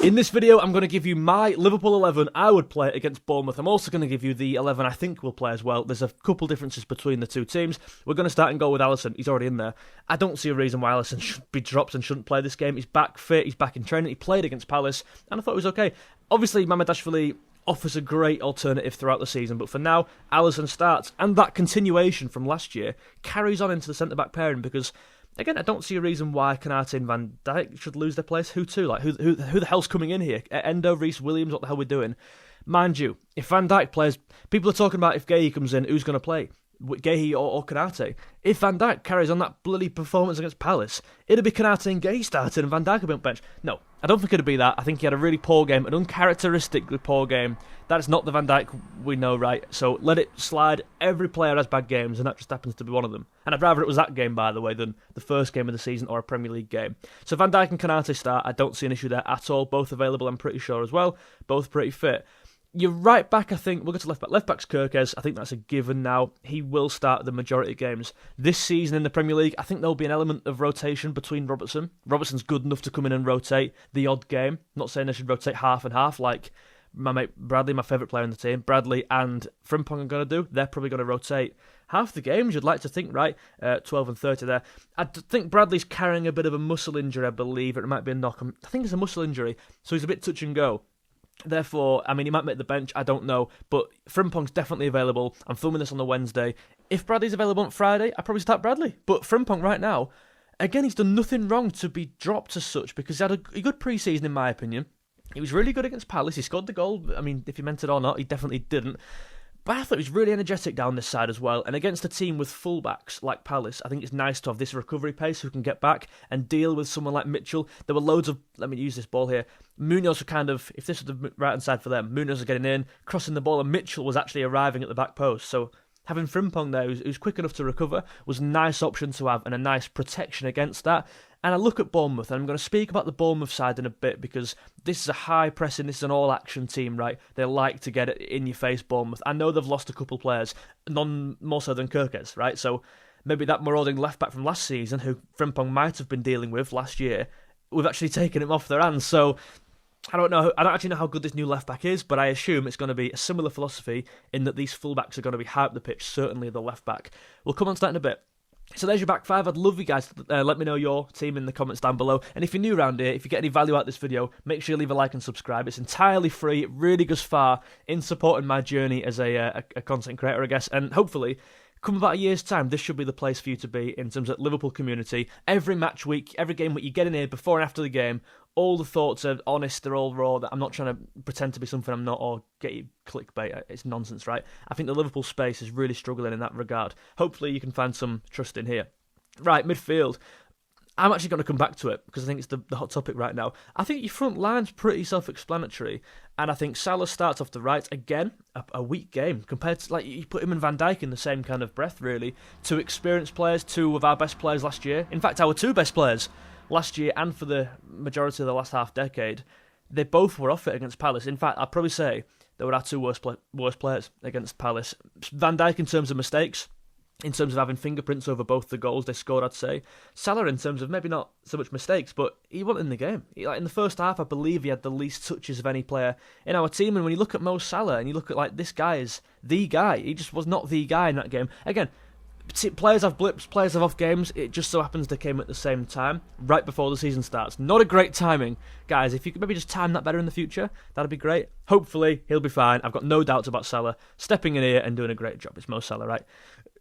In this video, I'm going to give you my Liverpool 11 I would play against Bournemouth. I'm also going to give you the 11 I think we'll play as well. There's a couple differences between the two teams. We're going to start and go with Alisson. He's already in there. I don't see a reason why Alisson should be dropped and shouldn't play this game. He's back fit, he's back in training. He played against Palace, and I thought it was okay. Obviously, Mamardashvili offers a great alternative throughout the season, but for now, Alisson starts. And that continuation from last year carries on into the centre-back pairing because... Again, I don't see a reason why Konate and Van Dijk should lose their place. Who to? Like, who the hell's coming in here? Endo, Reece Williams, what the hell are we doing? Mind you, if Van Dijk plays, people are talking about if Guehi comes in, who's going to play? Guehi or Konate? If Van Dijk carries on that bloody performance against Palace, it'd be Konate and Guehi starting and Van Dijk would be on bench. No, I don't think it'd be that. I think he had a really poor game, an uncharacteristically poor game. That is not the Van Dijk we know, right? So let it slide. Every player has bad games, and that just happens to be one of them. And I'd rather it was that game, by the way, than the first game of the season or a Premier League game. So Van Dijk and Konate start. I don't see an issue there at all. Both available, I'm pretty sure, as well. Both pretty fit. You're right back, I think. We'll go to left back. Left back's Kirkes. I think that's a given now. He will start the majority of games. This season in the Premier League, I think there'll be an element of rotation between Robertson. Robertson's good enough to come in and rotate the odd game. Not saying they should rotate half and half like my mate Bradley, my favourite player in the team. Bradley and Frimpong are going to do. They're probably going to rotate half the games, you'd like to think, right? 12 and 30 there. I think Bradley's carrying a bit of a muscle injury, I believe. It might be a knock. I think it's a muscle injury, so he's a bit touch and go. Therefore, I mean, he might make the bench, I don't know, but Frimpong's definitely available. I'm filming this on the Wednesday. If Bradley's available on Friday, I'd probably start Bradley. But Frimpong right now, again, he's done nothing wrong to be dropped as such because he had a good pre-season, in my opinion. He was really good against Palace. He scored the goal. I mean, if he meant it or not, he definitely didn't. But I thought he was really energetic down this side as well. And against a team with fullbacks like Palace, I think it's nice to have this recovery pace who can get back and deal with someone like Mitchell. There were loads of, let me use this ball here. Munoz were kind of, if this was the right-hand side for them, Munoz was getting in, crossing the ball, and Mitchell was actually arriving at the back post. So having Frimpong there, who's quick enough to recover, was a nice option to have and a nice protection against that. And I look at Bournemouth, and I'm going to speak about the Bournemouth side in a bit because this is a high-pressing, this is an all-action team, right? They like to get it in your face, Bournemouth. I know they've lost a couple players, none more so than Kirkes, right? So maybe that marauding left-back from last season, who Frimpong might have been dealing with last year, we've actually taken him off their hands. So I don't actually know how good this new left-back is, but I assume it's going to be a similar philosophy in that these full-backs are going to be high up the pitch, certainly the left-back. We'll come on to that in a bit. So there's your back five. I'd love you guys to let me know your team in the comments down below. And if you're new around here, if you get any value out of this video, make sure you leave a like and subscribe. It's entirely free. It really goes far in supporting my journey as a content creator, I guess. And hopefully, come about a year's time, this should be the place for you to be in terms of Liverpool community. Every match week, every game week, you get in here before and after the game. All the thoughts are honest, they're all raw. I'm not trying to pretend to be something I'm not or get you clickbait. It's nonsense, right? I think the Liverpool space is really struggling in that regard. Hopefully you can find some trust in here. Right, midfield. I'm actually going to come back to it because I think it's the hot topic right now. I think your front line's pretty self-explanatory, and I think Salah starts off the right. Again, a weak game compared to, like, you put him and Van Dijk in the same kind of breath, really. Two experienced players, two of our best players last year. In fact, our two best players last year and for the majority of the last half decade, they both were off it against Palace. In fact, I'd probably say they were our two worst players against Palace. Van Dijk in terms of mistakes, in terms of having fingerprints over both the goals they scored, I'd say. Salah in terms of maybe not so much mistakes, but he wasn't in the game. In the first half, I believe he had the least touches of any player in our team. And when you look at Mo Salah and you look at, like, this guy is the guy, he just was not the guy in that game. Again, players have blips, players have off games. It just so happens they came at the same time, right before the season starts. Not a great timing. Guys, if you could maybe just time that better in the future, that'd be great. Hopefully, he'll be fine. I've got no doubts about Salah stepping in here and doing a great job. It's Mo Salah, right?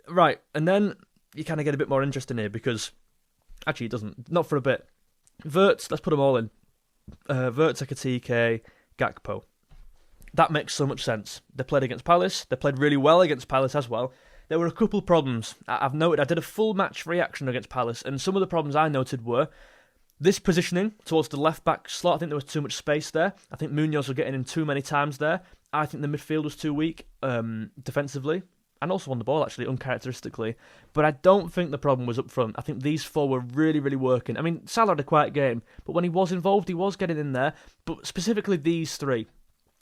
Right, and then you kind of get a bit more interest in here because, actually it doesn't, not for a bit. Wirtz, let's put them all in. Wirtz, Ekitike, Gakpo. That makes so much sense. They played against Palace, they played really well against Palace as well. There were a couple problems. I've noted, I did a full match reaction against Palace, and some of the problems I noted were this positioning towards the left-back slot. I think there was too much space there. I think Munoz was getting in too many times there. I think the midfield was too weak defensively. And also on the ball, actually, uncharacteristically. But I don't think the problem was up front. I think these four were really, really working. I mean, Salah had a quiet game, but when he was involved, he was getting in there. But specifically these three.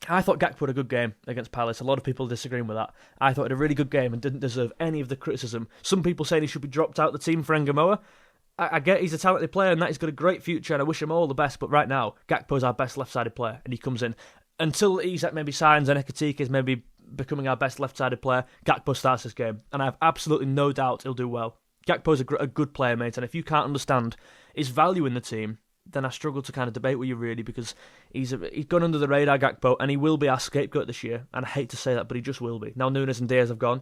I thought Gakpo had a good game against Palace. A lot of people disagreeing with that. I thought he had a really good game and didn't deserve any of the criticism. Some people saying he should be dropped out of the team for Ngamoa. I get he's a talented player and that he's got a great future and I wish him all the best, but right now, Gakpo's our best left-sided player and he comes in. Until he's maybe signs and Ekitike is maybe becoming our best left-sided player, Gakpo starts this game. And I have absolutely no doubt he'll do well. Gakpo's a good player, mate, and if you can't understand his value in the team, then I struggle to kind of debate with you really, because he's gone under the radar, Gakpo, and he will be our scapegoat this year. And I hate to say that, but he just will be. Now Nunes and Diaz have gone.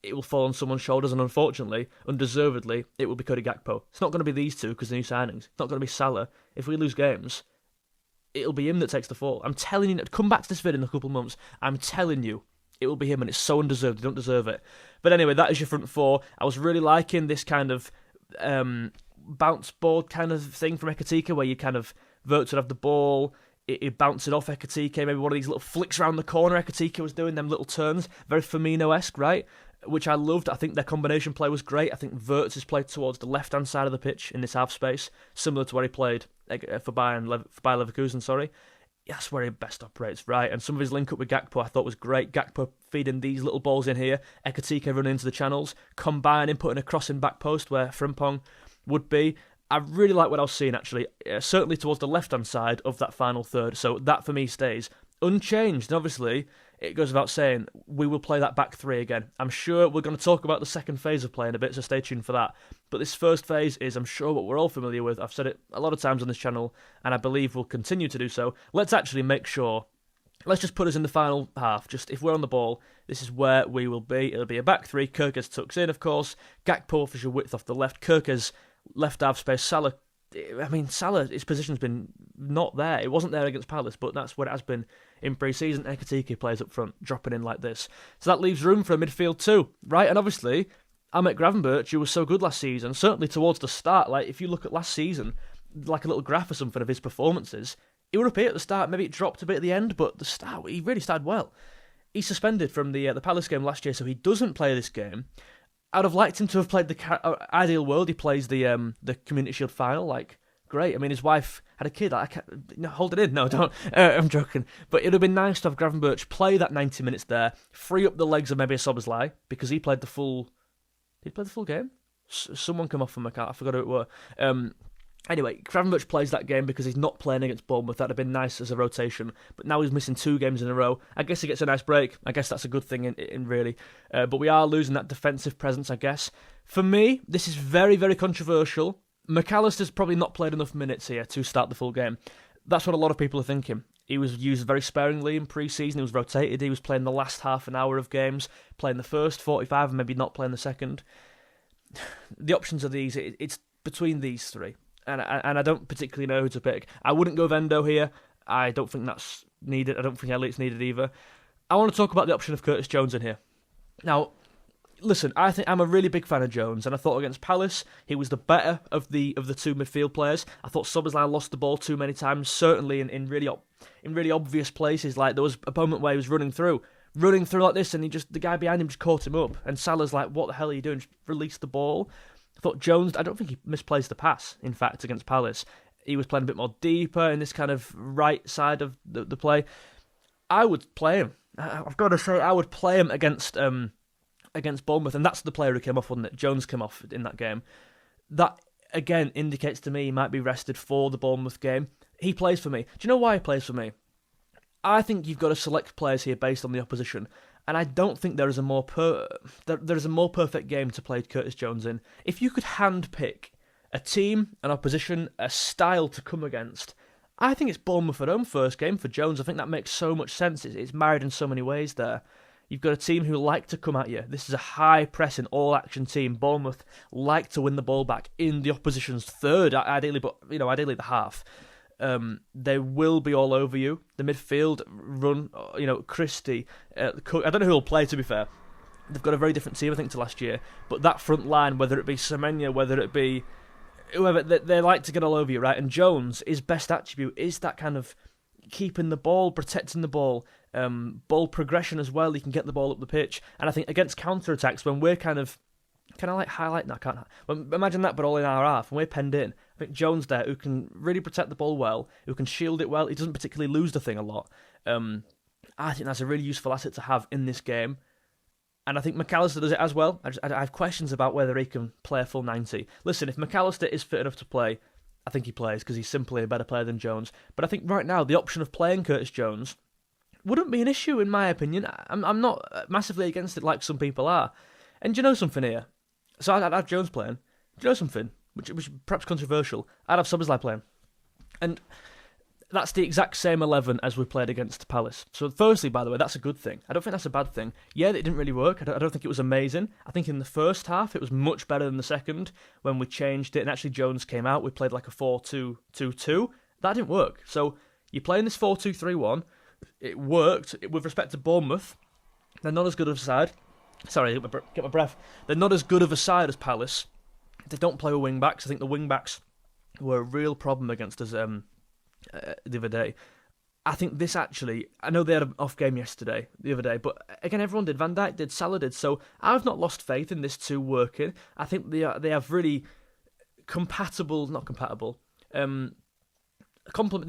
It will fall on someone's shoulders, and unfortunately, undeservedly, it will be Cody Gakpo. It's not going to be these two because they're new signings. It's not going to be Salah. If we lose games, it'll be him that takes the fall. I'm telling you, come back to this vid in a couple of months. I'm telling you, it will be him, and it's so undeserved. They don't deserve it. But anyway, that is your front four. I was really liking this kind of bounce board kind of thing from Ekitike, where you kind of Wirtz would have the ball, it bounce it off Ekitike, maybe one of these little flicks around the corner Ekitike was doing, them little turns, very Firmino-esque, right? Which I loved. I think their combination play was great. I think Wirtz has played towards the left-hand side of the pitch in this half space, similar to where he played for Bayer Leverkusen, sorry. That's where he best operates, right? And some of his link-up with Gakpo I thought was great. Gakpo feeding these little balls in here, Ekitike running into the channels, combining, putting a cross in back post where Frimpong would be. I really like what I was seeing, actually, certainly towards the left-hand side of that final third. So that, for me, stays unchanged. And obviously, it goes without saying, we will play that back three again. I'm sure we're going to talk about the second phase of play in a bit, so stay tuned for that. But this first phase is, I'm sure, what we're all familiar with. I've said it a lot of times on this channel, and I believe we'll continue to do so. Let's actually make sure, let's just put us in the final half. Just if we're on the ball, this is where we will be. It'll be a back three. Kerkez tucks in, of course. Gakpo offers your width off the left. Kerkez left half space. Salah, his position's been not there. It wasn't there against Palace, but that's what it has been in pre-season. Ekitike plays up front, dropping in like this. So that leaves room for a midfield too, right? And obviously, Ahmet Gravenberch, who was so good last season, certainly towards the start, like if you look at last season, like a little graph or something of his performances, he would appear at the start, maybe it dropped a bit at the end, but the start, he really started well. He's suspended from the Palace game last year, so he doesn't play this game. I'd have liked him to have played the ideal world. He plays the Community Shield final, like, great. I mean, his wife had a kid. Hold it in. No, don't. I'm joking. But it would have been nice to have Gravenberch play that 90 minutes there, free up the legs of maybe a Szoboszlai, because he played the full... Did he play the full game? Someone come off from my car. I forgot who it were. Anyway, Gravenberch plays that game because he's not playing against Bournemouth. That'd have been nice as a rotation. But now he's missing 2 games in a row. I guess he gets a nice break. I guess that's a good thing in really. But we are losing that defensive presence, I guess. For me, this is very, very controversial. McAllister's probably not played enough minutes here to start the full game. That's what a lot of people are thinking. He was used very sparingly in pre-season. He was rotated. He was playing the last half an hour of games, playing the first 45 and maybe not playing the second. The options are these. It's between these three. And I don't particularly know who to pick. I wouldn't go Vendo here. I don't think that's needed. I don't think Elliott's needed either. I want to talk about the option of Curtis Jones in here. Now, listen, I think I'm a really big fan of Jones, and I thought against Palace he was the better of the 2 midfield players. I thought Szoboszlai lost the ball too many times, certainly in really obvious places. Like there was a moment where he was running through like this, and the guy behind him just caught him up, and Salah's like, "What the hell are you doing?" Just release the ball. I thought Jones, I don't think he misplaced the pass, in fact, against Palace. He was playing a bit more deeper in this kind of right side of the play. I would play him. I've got to say, I would play him against Bournemouth, and that's the player who came off, wasn't it? Jones came off in that game. That, again, indicates to me he might be rested for the Bournemouth game. He plays for me. Do you know why he plays for me? I think you've got to select players here based on the opposition. And I don't think there is a more perfect game to play Curtis Jones in. If you could handpick a team, an opposition, a style to come against, I think it's Bournemouth at home first game for Jones. I think that makes so much sense. It's married in so many ways there. You've got a team who like to come at you. This is a high-pressing, all-action team. Bournemouth like to win the ball back in the opposition's third, ideally, but ideally the half. They will be all over you. The midfield run, Christie, Cook. I don't know who will play, to be fair. They've got a very different team, I think, to last year. But that front line, whether it be Semenya, whether it be whoever, they like to get all over you, right? And Jones, his best attribute is that kind of keeping the ball, protecting the ball, ball progression as well. He can get the ball up the pitch. And I think against counter-attacks, when we're kind of... Can I highlight? No, I can't. Well, imagine that, but all in our half, and we're penned in. I think Jones there, who can really protect the ball well, who can shield it well. He doesn't particularly lose the thing a lot. I think that's a really useful asset to have in this game. And I think McAllister does it as well. I have questions about whether he can play a full 90. Listen, if McAllister is fit enough to play, I think he plays because he's simply a better player than Jones. But I think right now the option of playing Curtis Jones wouldn't be an issue in my opinion. I'm not massively against it like some people are. And do you know something here? So I'd have Jones playing. Do you know something? Which is perhaps controversial. I'd have Szoboszlai playing. And that's the exact same 11 as we played against Palace. So firstly, by the way, that's a good thing. I don't think that's a bad thing. Yeah, it didn't really work. I don't think it was amazing. I think in the first half, it was much better than the second when we changed it and actually Jones came out. We played like a 4-2-2-2. That didn't work. So you're playing this 4-2-3-1. It worked. With respect to Bournemouth, they're not as good of a side. Sorry, get my breath. They're not as good of a side as Palace. They don't play with wing-backs. I think the wing-backs were a real problem against us the other day. I think this actually, I know they had an off game the other day, but again, everyone did. Van Dijk did, Salah did, so I've not lost faith in this two working. I think they have really they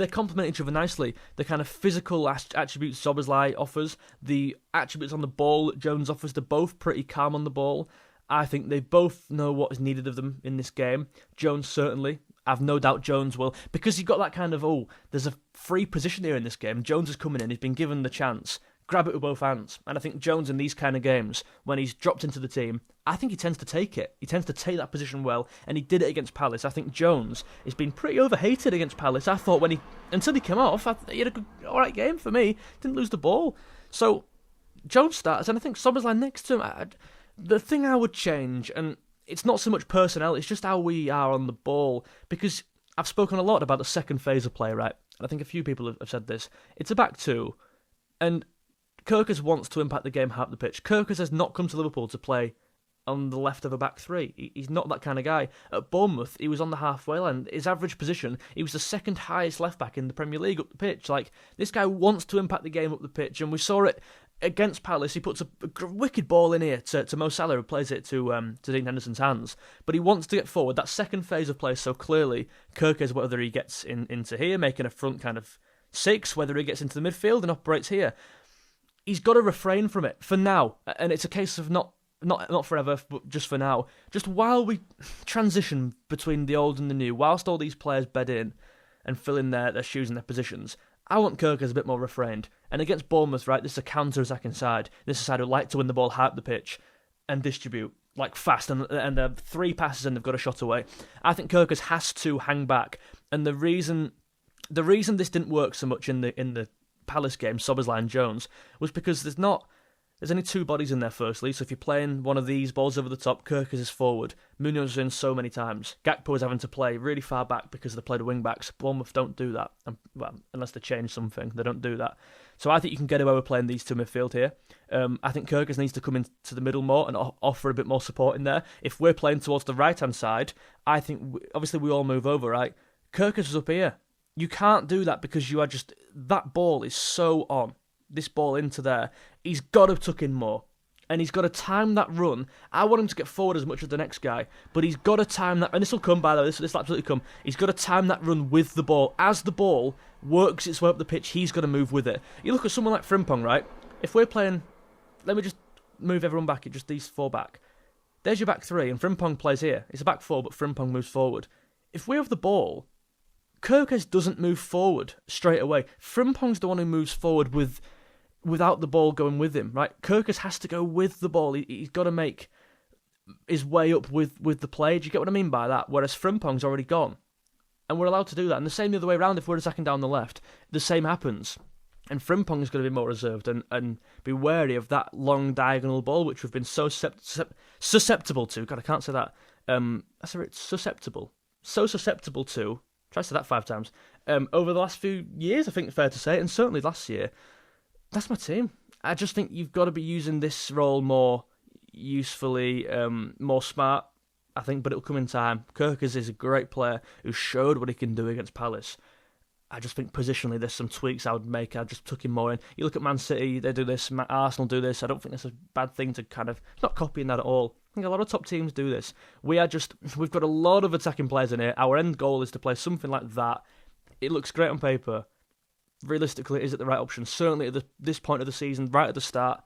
complement each other nicely. The kind of physical attributes Szoboszlai offers, the attributes on the ball that Jones offers, they're both pretty calm on the ball. I think they both know what is needed of them in this game. Jones certainly. I've no doubt Jones will, because you've got that kind of, there's a free position here in this game. Jones is coming in, he's been given the chance. Grab it with both hands. And I think Jones in these kind of games, when he's dropped into the team, I think he tends to take it. He tends to take that position well, and he did it against Palace. I think Jones has been pretty overhated against Palace. I thought until he came off, he had a good, alright game for me. Didn't lose the ball. So, Jones starts, and I think Szoboszlai next to him. The thing I would change, and it's not so much personnel, it's just how we are on the ball. Because I've spoken a lot about the second phase of play, right? And I think a few people have said this. It's a back two, and Kirkers wants to impact the game half the pitch. Kirkers has not come to Liverpool to play on the left of a back three. He's not that kind of guy. At Bournemouth, he was on the halfway line. His average position, he was the second highest left back in the Premier League up the pitch. Like, this guy wants to impact the game up the pitch, and we saw it against Palace. He puts a wicked ball in here to Mo Salah, who plays it to Dean Henderson's hands. But he wants to get forward. That second phase of play, so clearly, Kirkers, whether he gets into here, making a front kind of six, whether he gets into the midfield and operates here, he's got to refrain from it for now. And it's a case of not forever, but just for now. Just while we transition between the old and the new, whilst all these players bed in and fill in their shoes and their positions, I want Kirkers a bit more refrained. And against Bournemouth, right, this is a counter-attacking side. This is a side who like to win the ball high up the pitch and distribute, like, fast. And they're 3 passes and they've got a shot away. I think Kirkers has to hang back. And the reason this didn't work so much in the Palace game, Szoboszlai and Jones, was because there's only 2 bodies in there, firstly. So if you're playing one of these balls over the top, Kirkers is forward. Munoz is in so many times. Gakpo is having to play really far back because they play the wing-backs. Bournemouth don't do that. Well, unless they change something, they don't do that. So I think you can get away with playing these two midfield here. I think Kirkers needs to come into the middle more and offer a bit more support in there. If we're playing towards the right-hand side, I think, obviously we all move over, right? Kirkers is up here. You can't do that because you are just... That ball is so on. This ball into there. He's got to tuck in more. And he's got to time that run. I want him to get forward as much as the next guy, but he's got to time that... And this will come, by the way. This will absolutely come. He's got to time that run with the ball. As the ball works its way up the pitch, he's got to move with it. You look at someone like Frimpong, right? If we're playing... Let me just move everyone back. It's just these 4 back. There's your back 3, and Frimpong plays here. It's a back 4, but Frimpong moves forward. If we have the ball... Kirkers doesn't move forward straight away. Frimpong's the one who moves forward without the ball going with him, right? Kirkers has to go with the ball. He's got to make his way up with the play. Do you get what I mean by that? Whereas Frimpong's already gone. And we're allowed to do that. And the same the other way around, if we're attacking down the left, the same happens. And Frimpong's going to be more reserved and be wary of that long diagonal ball, which we've been so susceptible to. God, I can't say that. Susceptible. So susceptible to... Try to say that 5 times. Over the last few years, I think it's fair to say, and certainly last year, that's my team. I just think you've got to be using this role more usefully, more smart, I think, but it'll come in time. Kirkers is a great player who showed what he can do against Palace. I just think positionally there's some tweaks I would make. I'd just tuck him more in. You look at Man City, they do this, Arsenal do this. I don't think that's a bad thing to kind of... It's not copying that at all. I think a lot of top teams do this. We've got a lot of attacking players in here. Our end goal is to play something like that. It looks great on paper. Realistically, is it the right option? Certainly at this point of the season, right at the start,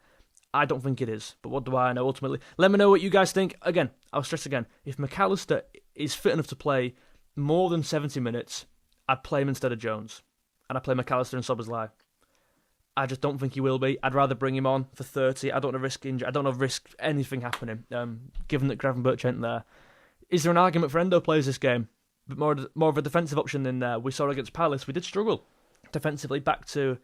I don't think it is, but what do I know ultimately? Let me know what you guys think. Again, I'll stress again, if McAllister is fit enough to play more than 70 minutes, I'd play him instead of Jones. And I'd play McAllister and Szoboszlai. I just don't think he will be. I'd rather bring him on for 30. I don't want to risk injury. I don't want to risk anything happening, given that Gravenberch ain't there. Is there an argument for Endo plays this game? But more of a defensive option than we saw against Palace. We did struggle defensively back to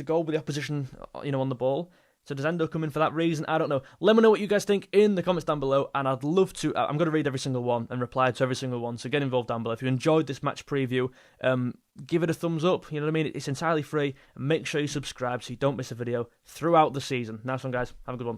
goal with the opposition, on the ball. So does Endo come in for that reason? I don't know. Let me know what you guys think in the comments down below, and I'd love to. I'm going to read every single one and reply to every single one. So get involved down below. If you enjoyed this match preview, give it a thumbs up. You know what I mean? It's entirely free. And make sure you subscribe so you don't miss a video throughout the season. Nice one, guys. Have a good one.